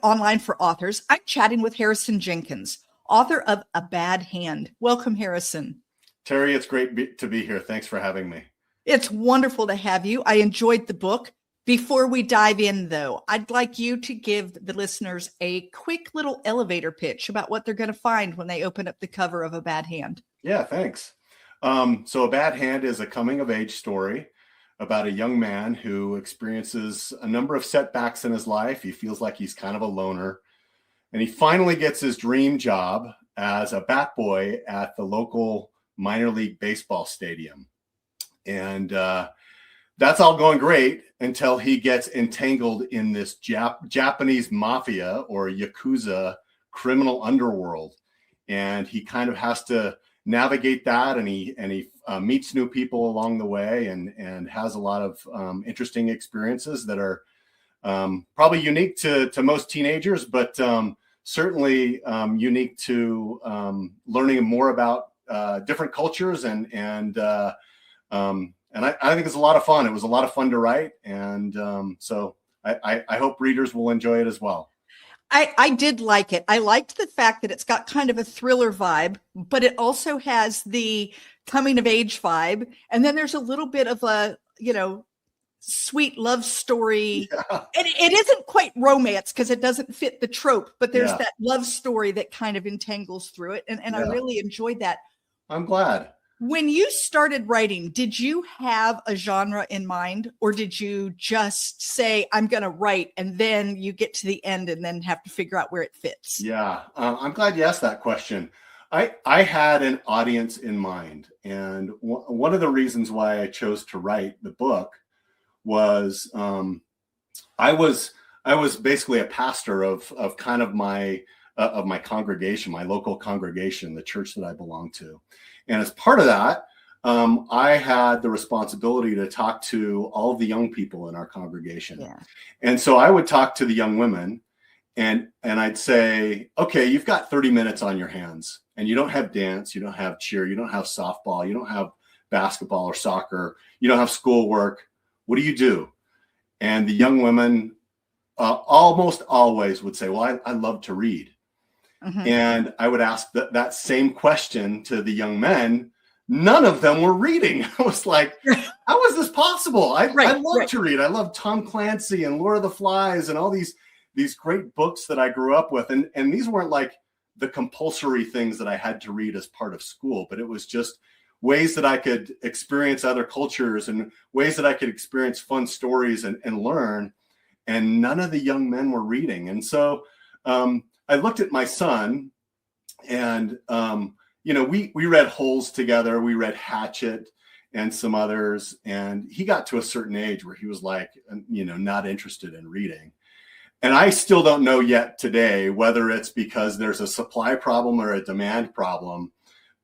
online for authors. I'm chatting with Harrison Jenkins, author of A Bad Hand. Welcome, Harrison. Terry, it's great to be here. Thanks for having me. It's wonderful to have you. I enjoyed the book. Before we dive in, though, I'd like you to give the listeners a quick little elevator pitch about what they're going to find when they open up the cover of A Bad Hand. Yeah, thanks. So A Bad Hand is a coming-of-age story about a young man who experiences a number of setbacks in his life. He feels like he's kind of a loner. And he finally gets his dream job as a bat boy at the local minor league baseball stadium. And that's all going great until he gets entangled in this Japanese mafia or Yakuza criminal underworld. And he kind of has to navigate that, and he meets new people along the way, and has a lot of interesting experiences that are probably unique to most teenagers, but certainly unique to learning more about different cultures, and I think it's a lot of fun. It was a lot of fun to write, and so I hope readers will enjoy it as well. I did like it. I liked the fact that it's got kind of a thriller vibe, but it also has the coming of age vibe. And then there's a little bit of a, sweet love story. Yeah. And it isn't quite romance because it doesn't fit the trope, but there's that love story that kind of entangles through it. And I really enjoyed that. I'm glad. When you started writing, did you have a genre in mind, or did you just say, I'm going to write, and then you get to the end and then have to figure out where it fits? Yeah, I'm glad you asked that question. I had an audience in mind. And one of the reasons why I chose to write the book was I was basically a pastor of kind of my congregation, my local congregation, the church that I belong to. And as part of that, I had the responsibility to talk to all of the young people in our congregation. Yeah. And so I would talk to the young women, and I'd say, okay, you've got 30 minutes on your hands, and you don't have dance, you don't have cheer, you don't have softball, you don't have basketball or soccer, you don't have schoolwork. What do you do? And the young women almost always would say, well, I love to read. Mm-hmm. And I would ask that same question to the young men. None of them were reading. I was like, how is this possible? I love to read. I love Tom Clancy and Lord of the Flies and all these great books that I grew up with. And these weren't like the compulsory things that I had to read as part of school, but it was just ways that I could experience other cultures and ways that I could experience fun stories and learn. And none of the young men were reading. And so I looked at my son, and, we read Holes together. We read Hatchet and some others. And he got to a certain age where he was like, not interested in reading. And I still don't know yet today whether it's because there's a supply problem or a demand problem.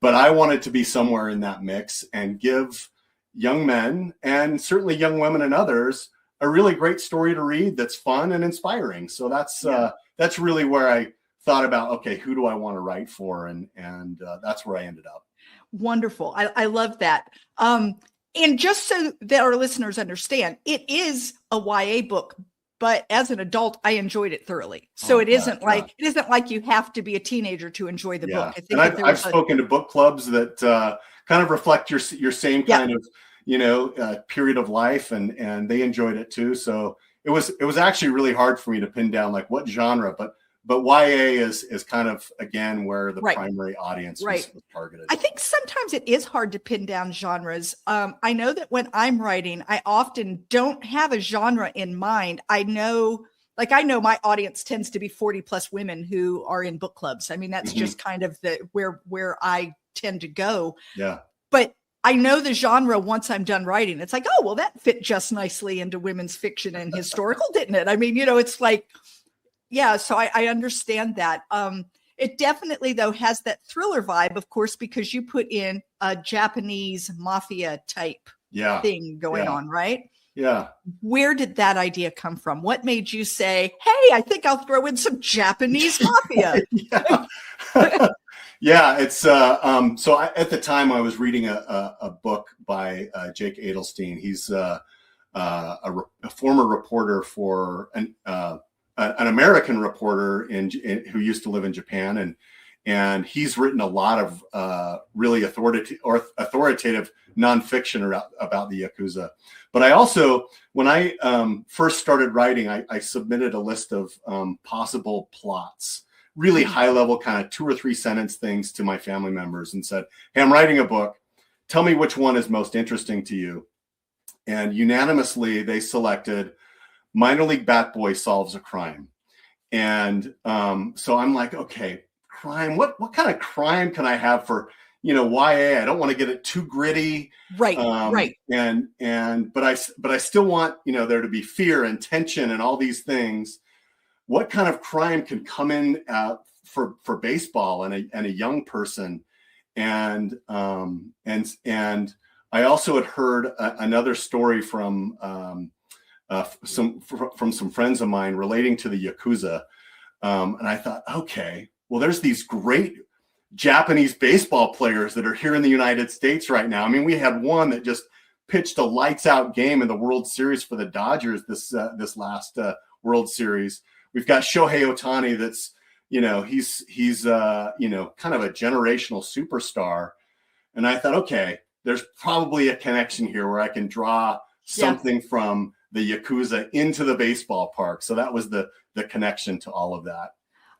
But I wanted to be somewhere in that mix and give young men, and certainly young women and others, a really great story to read that's fun and inspiring. So that's really where I thought about, okay, who do I want to write for? And that's where I ended up. Wonderful. I love that. And just so that our listeners understand, it is a YA book, but as an adult, I enjoyed it thoroughly. So it isn't like you have to be a teenager to enjoy the book. I think I've spoken to book clubs that kind of reflect your same kind of period of life, and they enjoyed it too. So it was actually really hard for me to pin down like what genre, but YA is kind of, again, where the primary audience was targeted. I think sometimes it is hard to pin down genres. I know that when I'm writing, I often don't have a genre in mind. I know my audience tends to be 40 plus women who are in book clubs. I mean, that's just kind of where I tend to go. Yeah. But I know the genre once I'm done writing. It's like, oh, well, that fit just nicely into women's fiction and historical, didn't it? I mean, it's like, yeah, so I understand that. It definitely, though, has that thriller vibe, of course, because you put in a Japanese mafia type thing going on, right? Yeah. Where did that idea come from? What made you say, hey, I think I'll throw in some Japanese mafia? Yeah, it's so at the time I was reading a book by Jake Adelstein. He's a former reporter for an American reporter who used to live in Japan, and he's written a lot of really authoritative nonfiction about the Yakuza. But I also, when I first started writing, I submitted a list of possible plots, really high level kind of 2 or 3 sentence things to my family members, and said, hey, I'm writing a book. Tell me which one is most interesting to you. And unanimously, they selected Minor League Bat Boy Solves a Crime. And so I'm like, okay, crime. What kind of crime can I have for, YA? I don't want to get it too gritty. Right. Right. But I still want, there to be fear and tension and all these things. What kind of crime can come in for baseball and a young person? And I also had heard another story from some friends of mine relating to the Yakuza. And I thought, okay, well, there's these great Japanese baseball players that are here in the United States right now. I mean, we had one that just pitched a lights out game in the World Series for the Dodgers this last World Series. We've got Shohei Ohtani that's, he's kind of a generational superstar. And I thought, okay, there's probably a connection here where I can draw something from the Yakuza into the baseball park. So that was the connection to all of that.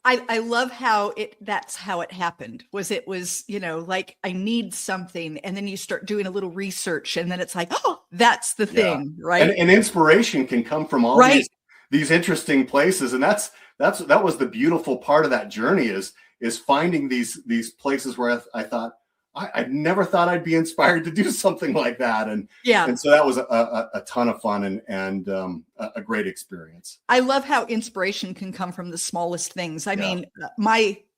I love how that's how it happened. It was, like, I need something. And then you start doing a little research, and then it's like, oh, that's the thing. Right. And inspiration can come from all these interesting places. And that was the beautiful part of that journey is finding these places where I thought, I never thought I'd be inspired to do something like that. And so that was a ton of fun and a great experience. I love how inspiration can come from the smallest things. I mean,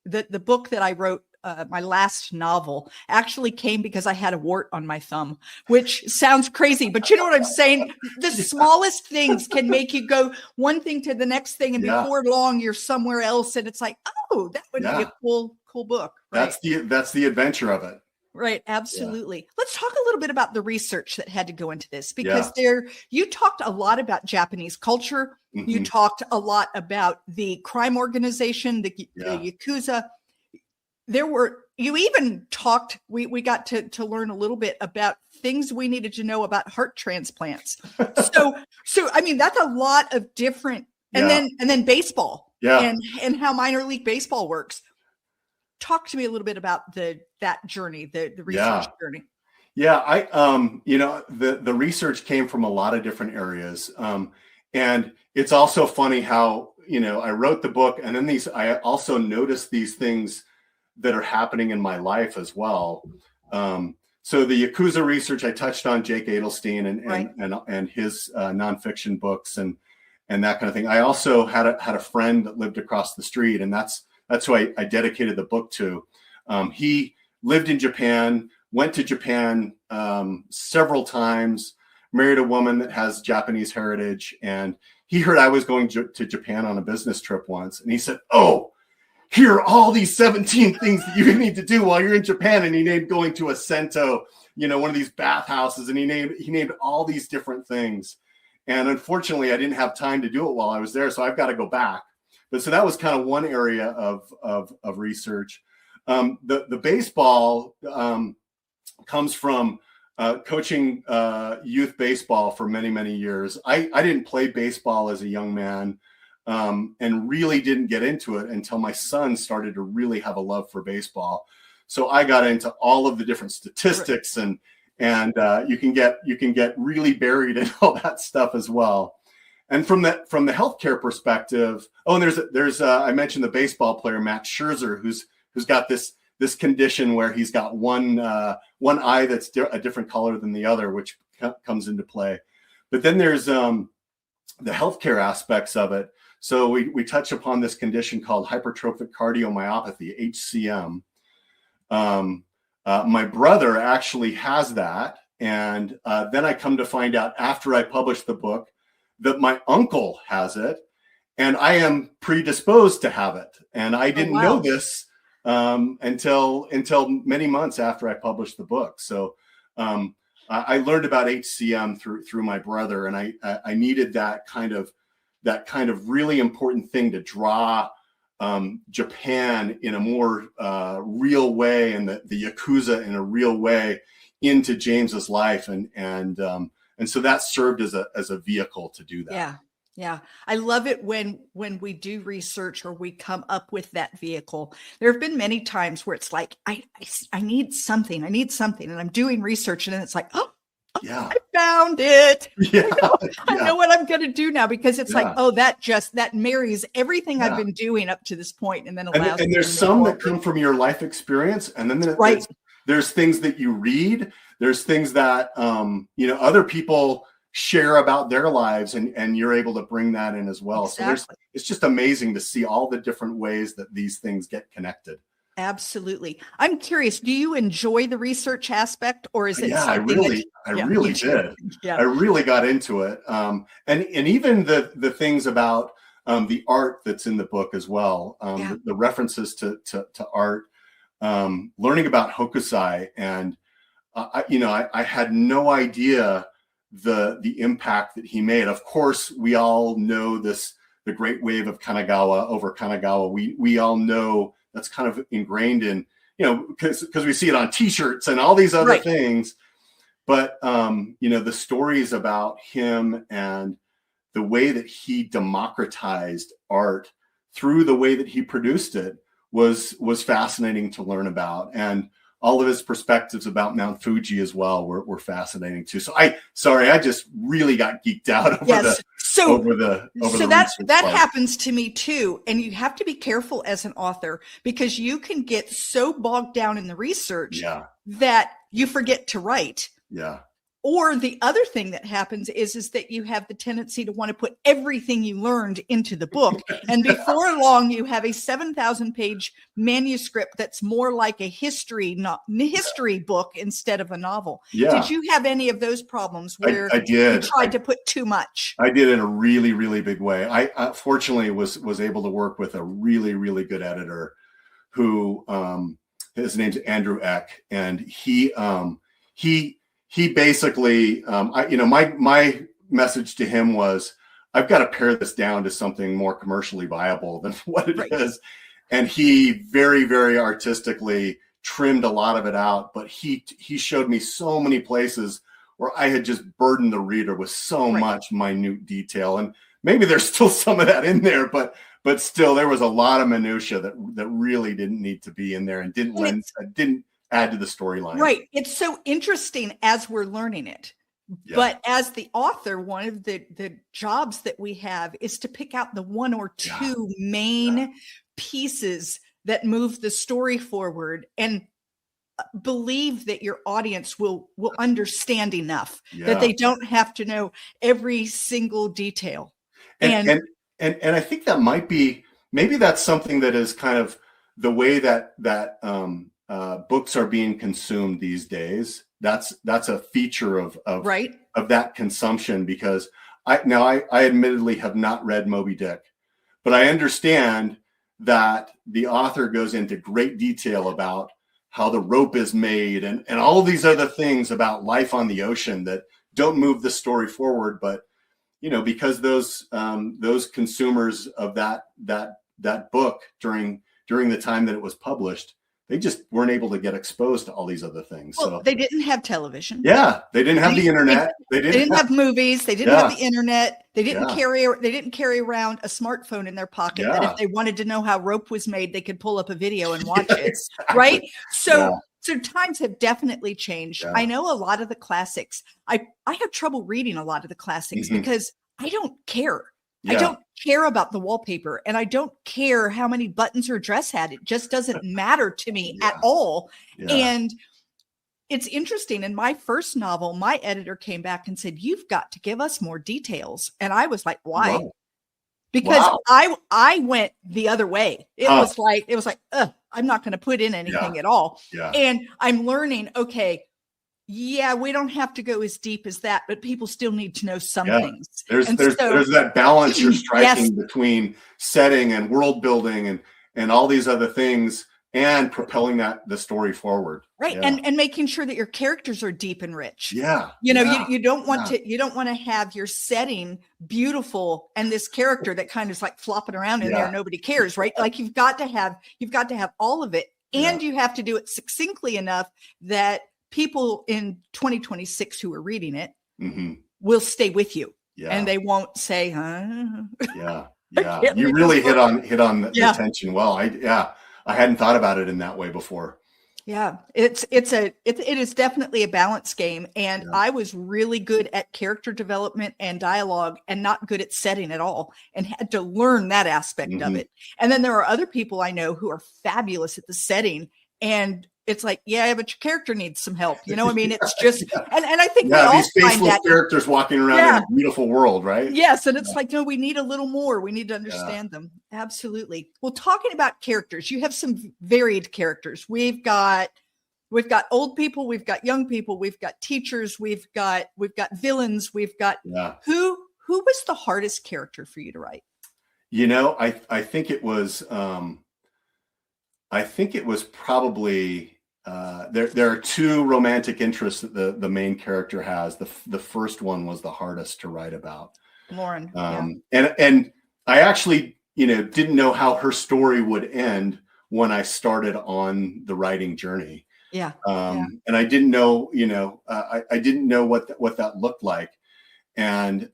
the book that I wrote, my last novel, actually came because I had a wart on my thumb, which sounds crazy, but you know what I'm saying? The smallest things can make you go one thing to the next thing, and before long you're somewhere else, and it's like, oh, that would be a cool book. Right? That's the adventure of it. Right. Absolutely. Yeah. Let's talk a little bit about the research that had to go into this, because you talked a lot about Japanese culture. Mm-hmm. You talked a lot about the crime organization, the Yakuza. You even talked, we got to learn a little bit about things we needed to know about heart transplants. So I mean, that's a lot of different, and then baseball and how minor league baseball works. Talk to me a little bit about that journey, the research journey. Yeah, the research came from a lot of different areas. And it's also funny how, I wrote the book, and then I also noticed these things that are happening in my life as well. So the Yakuza research, I touched on Jake Adelstein and his nonfiction books and that kind of thing. I also had a friend that lived across the street, and that's who I dedicated the book to. He lived in Japan, went to Japan several times, married a woman that has Japanese heritage. And he heard I was going to Japan on a business trip once. And he said, oh, here are all these 17 things that you need to do while you're in Japan. And he named going to a Sento, one of these bathhouses. And he named all these different things. And unfortunately, I didn't have time to do it while I was there. So I've got to go back. But so that was kind of one area of research. The baseball comes from coaching youth baseball for many, many years. I didn't play baseball as a young man and really didn't get into it until my son started to really have a love for baseball. So I got into all of the different statistics and you can get really buried in all that stuff as well. And from the healthcare perspective, and there's I mentioned the baseball player Matt Scherzer, who's got this condition where he's got one eye that's a different color than the other, which comes into play. But then there's the healthcare aspects of it. So we touch upon this condition called hypertrophic cardiomyopathy, HCM. My brother actually has that, and then I come to find out after I published the book that my uncle has it, and I am predisposed to have it. And I didn't know this until many months after I published the book. So I learned about HCM through my brother, and I needed that kind of that kind of really important thing to draw Japan in a more real way, and the Yakuza in a real way into James's life, and so that served as a vehicle to do that. Yeah. Yeah. I love it when we do research or we come up with that vehicle. There have been many times where it's like, I need something, and I'm doing research, and then it's like, oh, yeah, I found it. Yeah. I know what I'm going to do now, because it's like, oh, that marries everything Yeah. I've been doing up to this point, and then allows and there's some that come from your life experience, and then there's things that you read, there's things that other people share about their lives, and you're able to bring that in as well. Exactly. So it's just amazing to see all the different ways that these things get connected. Absolutely. I'm curious, do you enjoy the research aspect, or is it I really did. Yeah. I really got into it. And even the things about the art that's in the book as well, the references to art, learning about Hokusai, and I had no idea the impact that he made. Of course, we all know the Great Wave of Kanagawa over Kanagawa. We all know that's kind of ingrained in, because we see it on T-shirts and all these other things. But the stories about him and the way that he democratized art through the way that he produced it was fascinating to learn about. And all of his perspectives about Mount Fuji as well were fascinating too. So I just really got geeked out over that happens to me too. And you have to be careful as an author, because you can get so bogged down in the research that you forget to write. Yeah. Or the other thing that happens is that you have the tendency to want to put everything you learned into the book. And before long, you have a 7,000-page manuscript that's more like a history book instead of a novel. Yeah. Did you have any of those problems where I did. You tried to put too much? I did in a really, really big way. I fortunately was able to work with a really, really good editor who his name's Andrew Eck, and he basically, my message to him was, I've got to pare this down to something more commercially viable than what it is. And he very, very artistically trimmed a lot of it out. But he showed me so many places where I had just burdened the reader with so much minute detail. And maybe there's still some of that in there, but still there was a lot of minutia that really didn't need to be in there and didn't add to the storyline. Right. It's so interesting as we're learning it. Yeah. But as the author, one of the jobs that we have is to pick out the one or two main pieces that move the story forward, and believe that your audience will understand enough that they don't have to know every single detail. And I think that maybe that's something that is kind of the way that books are being consumed these days. That's a feature of that consumption, because I admittedly have not read Moby Dick, but I understand that the author goes into great detail about how the rope is made and all these other things about life on the ocean that don't move the story forward. But because those consumers of that book during the time that it was published, they just weren't able to get exposed to all these other things. Well, so they didn't have television. Yeah, they didn't have the internet. They didn't have movies. They didn't have the internet. They didn't carry around a smartphone in their pocket that if they wanted to know how rope was made, they could pull up a video and watch it. Exactly. Right? So times have definitely changed. Yeah. I know a lot of the classics. I have trouble reading a lot of the classics because I don't care. Yeah. I don't care about the wallpaper, and I don't care how many buttons her dress had. It just doesn't matter to me at all. Yeah. And it's interesting. In my first novel, my editor came back and said, "You've got to give us more details." And I was like, "Why?" Whoa. Because I went the other way. It was like, I'm not going to put in anything at all. Yeah. And I'm learning, okay, we don't have to go as deep as that, but people still need to know some things. There's that balance you're striking between setting and world building and all these other things, and propelling the story forward. Right. Yeah. And making sure that your characters are deep and rich. Yeah. You know, you don't want to have your setting beautiful and this character that kind of is like flopping around in there. Nobody cares, right? Like you've got to have all of it, and you have to do it succinctly enough that people in 2026 who are reading it will stay with you, and they won't say, huh? Yeah. You really hit on the tension well. I hadn't thought about it in that way before. Yeah, it is definitely a balance game. And I was really good at character development and dialogue and not good at setting at all, and had to learn that aspect of it. And then there are other people I know who are fabulous at the setting, and it's like, but your character needs some help. You know, I mean, it's just, and I think we all these find faithful that characters walking around in a beautiful world, right? Yes. And it's like, no, we need a little more. We need to understand them. Absolutely. Well, talking about characters, you have some varied characters. We've got old people, we've got young people, we've got teachers, we've got villains, we've got who was the hardest character for you to write? You know, I think it was probably there are two romantic interests that the main character has. The first one was the hardest to write about, Lauren. And I actually, didn't know how her story would end when I started on the writing journey. And I didn't know, I didn't know what that looked like. And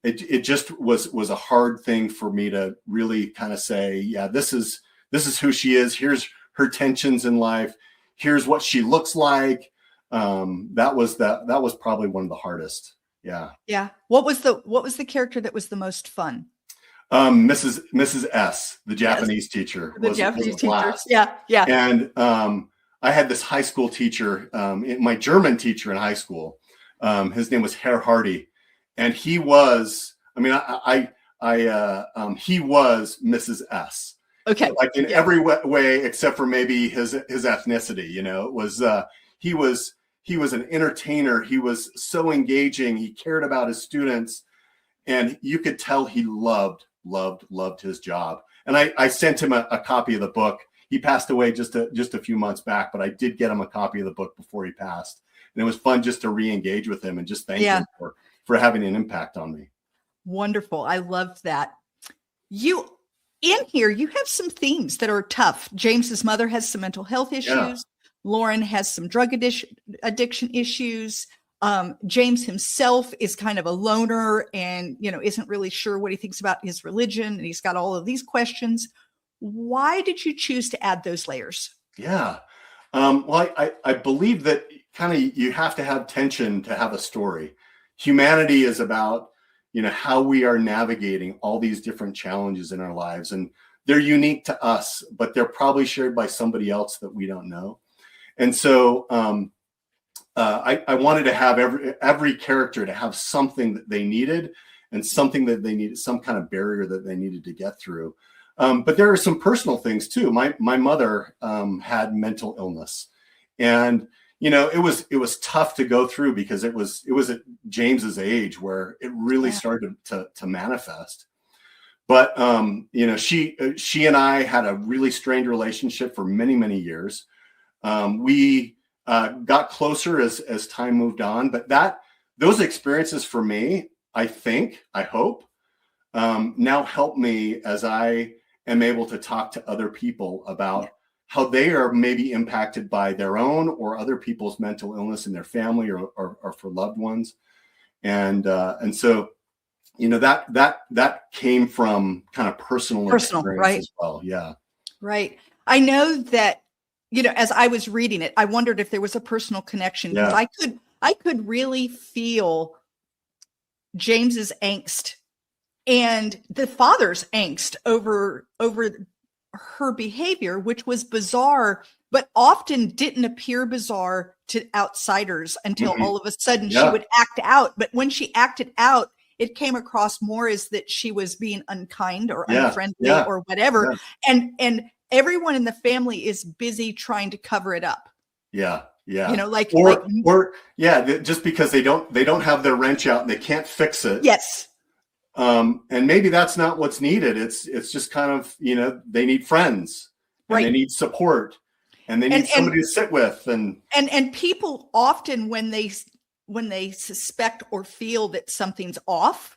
it just was a hard thing for me to really kind of say, this is who she is. Here's her tensions in life. Here's what she looks like. That was probably one of the hardest. Yeah. What was the character that was the most fun? Mrs. S, the Japanese teacher. The Japanese teacher. Yeah. And I had this high school teacher, my German teacher in high school. His name was Herr Hardy, and he was, he was Mrs. S. Okay. Like in every way, except for maybe his ethnicity. It was he was an entertainer. He was so engaging. He cared about his students, and you could tell he loved his job. And I sent him a copy of the book. He passed away just a few months back, but I did get him a copy of the book before he passed, and it was fun just to re-engage with him and just thank him for having an impact on me. Wonderful. I loved that. In here, you have some themes that are tough. James's mother has some mental health issues. Yeah. Lauren has some drug addiction issues. James himself is kind of a loner and, isn't really sure what he thinks about his religion. And he's got all of these questions. Why did you choose to add those layers? Yeah. Well, I believe that kind of you have to have tension to have a story. Humanity is about how we are navigating all these different challenges in our lives, and they're unique to us, but they're probably shared by somebody else that we don't know. And so I wanted to have every character to have something that they needed, and something that they needed, some kind of barrier that they needed to get through. But there are some personal things too. My mother had mental illness, and it was tough to go through because it was at James's age where it really started to manifest. But she and I had a really strained relationship for many, many years. We got closer as time moved on, but those experiences for me, I hope, now help me as I am able to talk to other people about how they are maybe impacted by their own or other people's mental illness in their family or for loved ones. And so, that came from kind of personal experience, right? As well. Yeah. Right. I know that, as I was reading it, I wondered if there was a personal connection, because I could really feel James's angst and the father's angst over her behavior, which was bizarre, but often didn't appear bizarre to outsiders until all of a sudden she would act out. But when she acted out, it came across more as that she was being unkind or unfriendly or whatever. Yeah. And everyone in the family is busy trying to cover it up. Yeah. Yeah. Just because they don't have their wrench out and they can't fix it. Yes. And maybe that's not what's needed. It's just kind of, they need friends. and they need support, and they need somebody to sit with, and people often when they suspect or feel that something's off,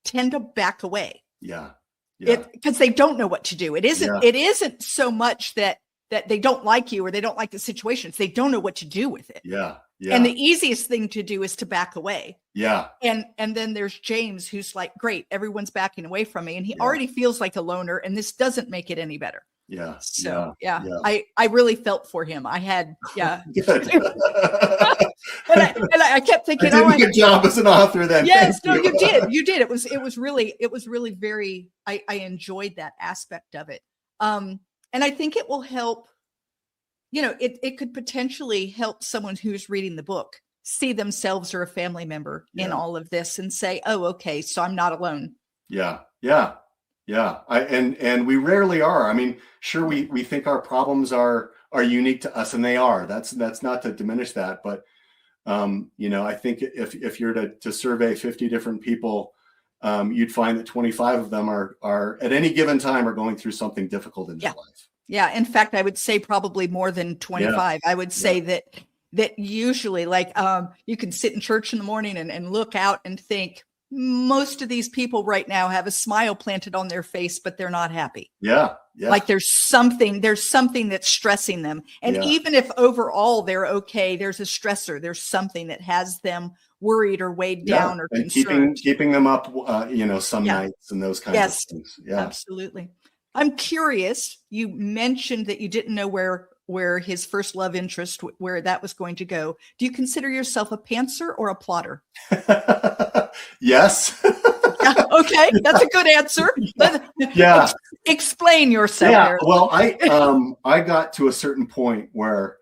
tend to back away. Yeah. Because they don't know what to do. It isn't so much that they don't like you or they don't like the situation. It's they don't know what to do with it. Yeah. And the easiest thing to do is to back away. Yeah. And then there's James, who's like, great, everyone's backing away from me. And he already feels like a loner, and this doesn't make it any better. Yeah. So I really felt for him. I had, Good. and I kept thinking, I did a good job as an author then. Yes, no, you did. It was really very, I enjoyed that aspect of it. And I think it will help, it could potentially help someone who's reading the book see themselves or a family member in all of this and say, oh, okay, so I'm not alone. Yeah. And we rarely are. I mean, sure, we think our problems are unique to us, and they are. That's not to diminish that, but I think if you're to survey 50 different people, you'd find that 25 of them are at any given time are going through something difficult in their life. Yeah. In fact, I would say probably more than 25. I would say that usually, like, you can sit in church in the morning and look out and think, most of these people right now have a smile planted on their face, but they're not happy. Yeah. Like there's something that's stressing them. And even if overall they're okay, there's a stressor. There's something that has them worried or weighed down or and concerned. keeping them up, some nights and those kinds of things. Yeah, absolutely. I'm curious. You mentioned that you didn't know where his first love interest, where that was going to go. Do you consider yourself a pantser or a plotter? Yes. Okay, that's a good answer. Explain yourself. Yeah. Well, I got to a certain point where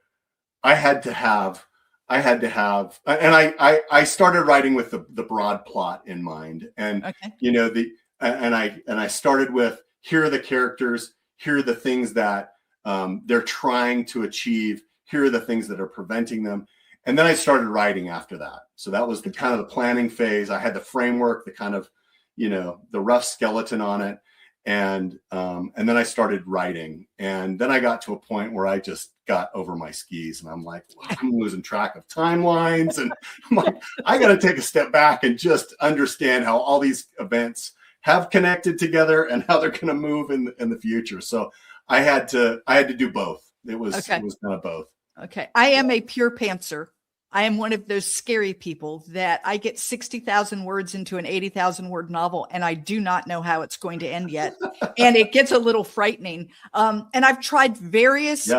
I had to have, and I started writing with the broad plot in mind, and I started with, here are the characters, here are the things that they're trying to achieve, here are the things that are preventing them. And then I started writing after that. So that was the kind of the planning phase. I had the framework, the kind of, the rough skeleton on it. And then I started writing. And then I got to a point where I just got over my skis, and I'm like, wow, I'm losing track of timelines. And I'm like, I got to take a step back and just understand how all these events have connected together and how they're going to move in the future. So I had to do both. It was kind of both. Okay. I am a pure pantser. I am one of those scary people that I get 60,000 words into an 80,000 word novel, and I do not know how it's going to end yet. And it gets a little frightening. And I've tried various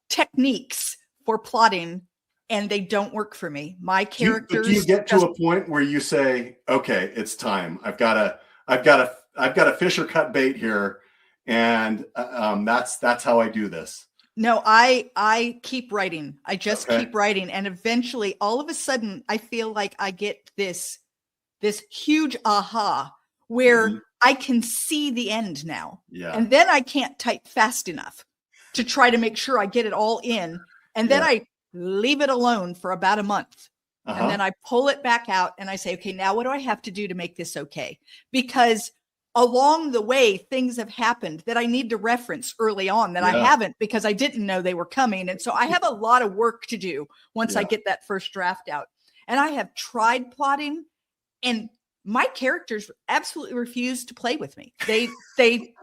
techniques for plotting, and they don't work for me. My characters. Do you get to a point where you say, okay, it's time. I've got a fish or cut bait here. And that's how I do this. No, I keep writing. I just keep writing. And eventually, all of a sudden, I feel like I get this huge aha where I can see the end now. Yeah. And then I can't type fast enough to try to make sure I get it all in. And then I leave it alone for about a month. And then I pull it back out and I say, okay, now what do I have to do to make this okay? Because along the way, things have happened that I need to reference early on that I haven't, because I didn't know they were coming. And so I have a lot of work to do once I get that first draft out. And I have tried plotting, and my characters absolutely refuse to play with me. They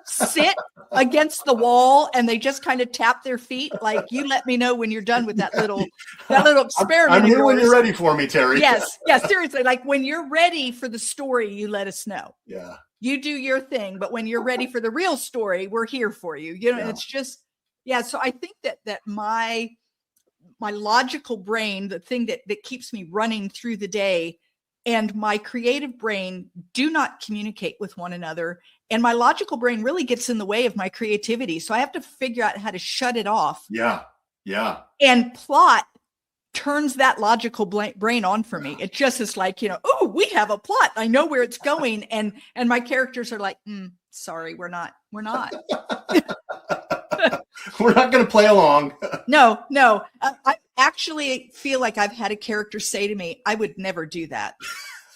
sit against the wall and they just kind of tap their feet like, you let me know when you're done with that little experiment. I'm here when you're ready for me, Terry. Yes, seriously. Like, when you're ready for the story, you let us know. Yeah. You do your thing, but when you're ready for the real story, we're here for you. It's just, so I think that my logical brain, the thing that keeps me running through the day, and my creative brain do not communicate with one another. And my logical brain really gets in the way of my creativity. So I have to figure out how to shut it off. Yeah. Yeah. And plot turns that logical brain on for me. It just is like, oh, we have a plot. I know where it's going. And my characters are like, sorry, we're not. We're not going to play along. No. I actually feel like I've had a character say to me, I would never do that.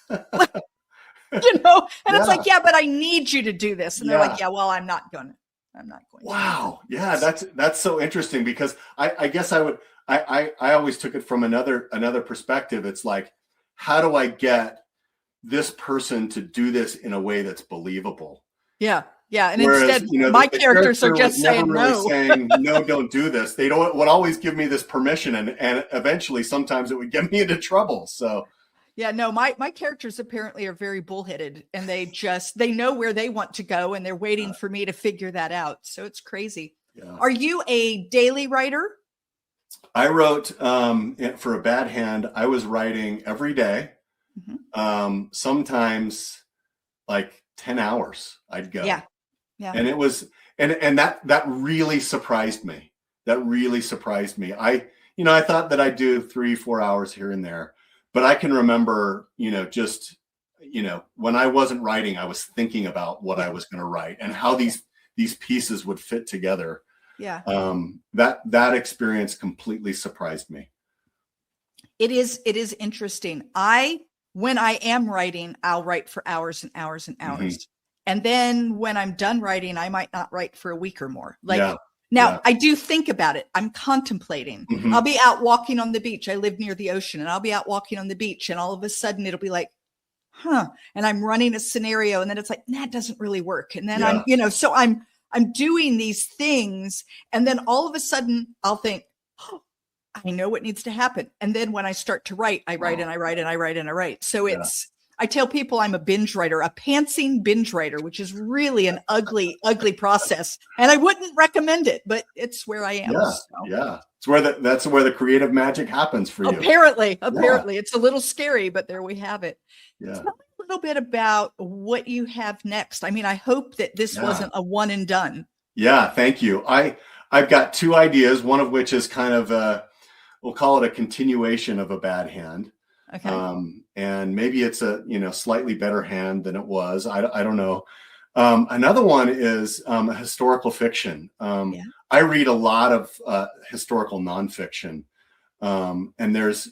And it's like, but I need you to do this. And they're like, well, I'm not going to. I'm not going to. Wow. Yeah, that's so interesting, because I guess I always took it from another perspective. It's like, how do I get this person to do this in a way that's believable? Yeah. Yeah. And Whereas, instead, my characters are just saying no. saying, no, don't do this. They would always give me this permission, and eventually sometimes it would get me into trouble. So yeah, no, my characters apparently are very bullheaded, and they know where they want to go, and they're waiting for me to figure that out. So it's crazy. Yeah. Are you a daily writer? I wrote for a bad hand. I was writing every day. Sometimes like 10 hours I'd go. Yeah. Yeah. And it was, and that really surprised me. That really surprised me. I thought that I'd do 3-4 hours here and there, but I can remember, just, when I wasn't writing, I was thinking about what I was going to write and how these pieces would fit together. Yeah. That experience completely surprised me. It is interesting. When I am writing, I'll write for hours and hours and hours. And then when I'm done writing, I might not write for a week or more. Now I do think about it. I'm contemplating. I'll be out walking on the beach. I live near the ocean, and I'll be out walking on the beach, and all of a sudden it'll be like, and I'm running a scenario, and then it's like, that doesn't really work. And then so I'm doing these things, and then all of a sudden I'll think, oh, I know what needs to happen. And then when I start to write, I write and I write and I write and I write. So I tell people I'm a binge writer, a pantsing binge writer, which is really an ugly, ugly process. And I wouldn't recommend it, but it's where I am. Yeah. So. Yeah. That's where the creative magic happens for you. Apparently, it's a little scary, but there we have it. Yeah. Tell me a little bit about what you have next. I mean, I hope that this wasn't a one and done. Yeah. Thank you. I've got 2 ideas, one of which is kind of we'll call it a continuation of a bad hand. Okay. And maybe it's a, slightly better hand than it was. I don't know. Another one is historical fiction. I read a lot of historical nonfiction. And there's,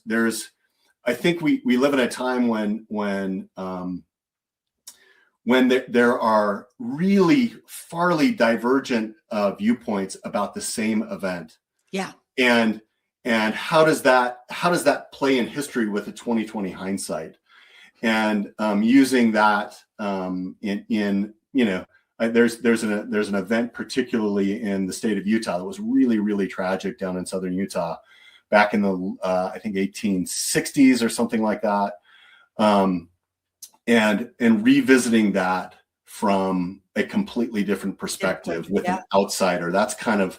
I think we live in a time when there are really farly divergent viewpoints about the same event. Yeah. And how does that play in history with a 2020 hindsight? And using that there's an event particularly in the state of Utah that was really, really tragic down in southern Utah back in the I think 1860s or something like that. And revisiting that from a completely different perspective with an outsider. That's kind of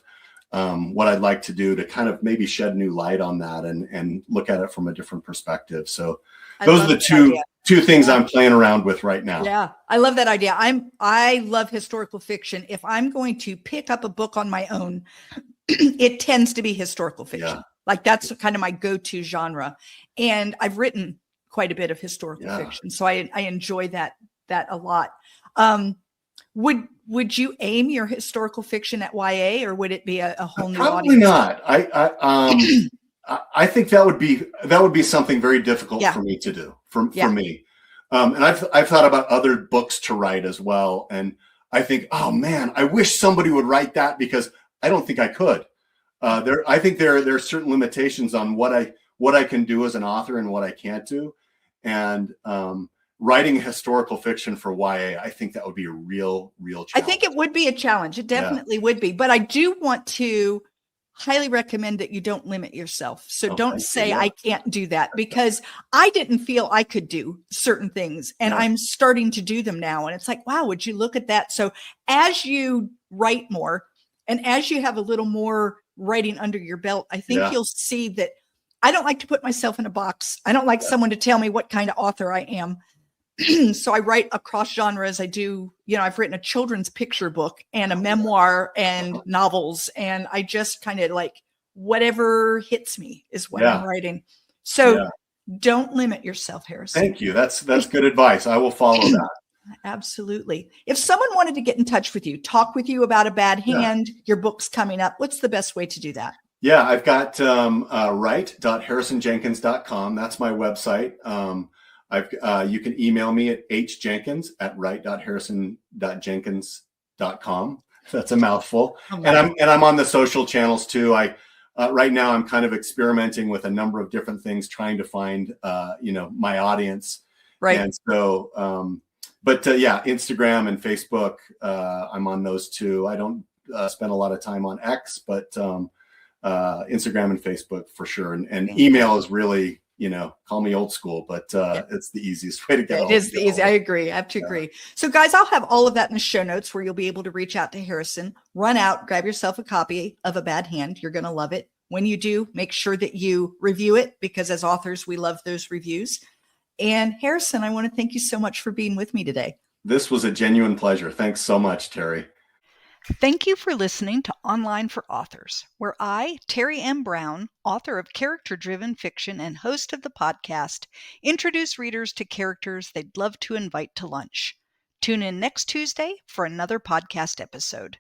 what I'd like to do, to kind of maybe shed new light on that and look at it from a different perspective. So those are the two things I'm playing around with right now. Yeah. I love that idea. I love historical fiction. If I'm going to pick up a book on my own, it tends to be historical fiction. Yeah. Like that's kind of my go-to genre. And I've written quite a bit of historical fiction. So I enjoy that a lot. Would you aim your historical fiction at YA, or would it be a whole new Probably audience? Not. I think that would be something very difficult for me to do for me. And I've thought about other books to write as well. And I think, oh man, I wish somebody would write that, because I don't think I could. I think there are certain limitations on what I can do as an author and what I can't do. And writing historical fiction for YA, I think that would be a real challenge. I think it would be a challenge. It definitely would be. But I do want to highly recommend that you don't limit yourself. So don't say I can't do that, because I didn't feel I could do certain things, and I'm starting to do them now. And it's like, wow, would you look at that? So as you write more and as you have a little more writing under your belt, I think you'll see that I don't like to put myself in a box. I don't like someone to tell me what kind of author I am. So I write across genres. I do, I've written a children's picture book and a memoir and novels. And I just kind of like whatever hits me is what I'm writing. So don't limit yourself, Harrison. Thank you. That's good advice. I will follow that. Absolutely. If someone wanted to get in touch with you, talk with you about a bad hand, your book's coming up, what's the best way to do that? Yeah, I've got write.harrisonjenkins.com. That's my website. You can email me at hjenkins@write.harrison.jenkins.com. That's a mouthful. Oh, And I'm on the social channels too. Right now I'm kind of experimenting with a number of different things, trying to find my audience. right. And so, yeah, Instagram and Facebook, I'm on those too. I don't spend a lot of time on X, but Instagram and Facebook for sure. And email is really, call me old school, but it's the easiest way to get. It is the easy. I agree. I have to agree. So guys, I'll have all of that in the show notes where you'll be able to reach out to Harrison, run out, grab yourself a copy of A Bad Hand. You're going to love it. When you do, make sure that you review it, because as authors, we love those reviews. And Harrison, I want to thank you so much for being with me today. This was a genuine pleasure. Thanks so much, Terry. Thank you for listening to Online for Authors, where I, Terry M. Brown, author of character-driven fiction and host of the podcast, introduce readers to characters they'd love to invite to lunch. Tune in next Tuesday for another podcast episode.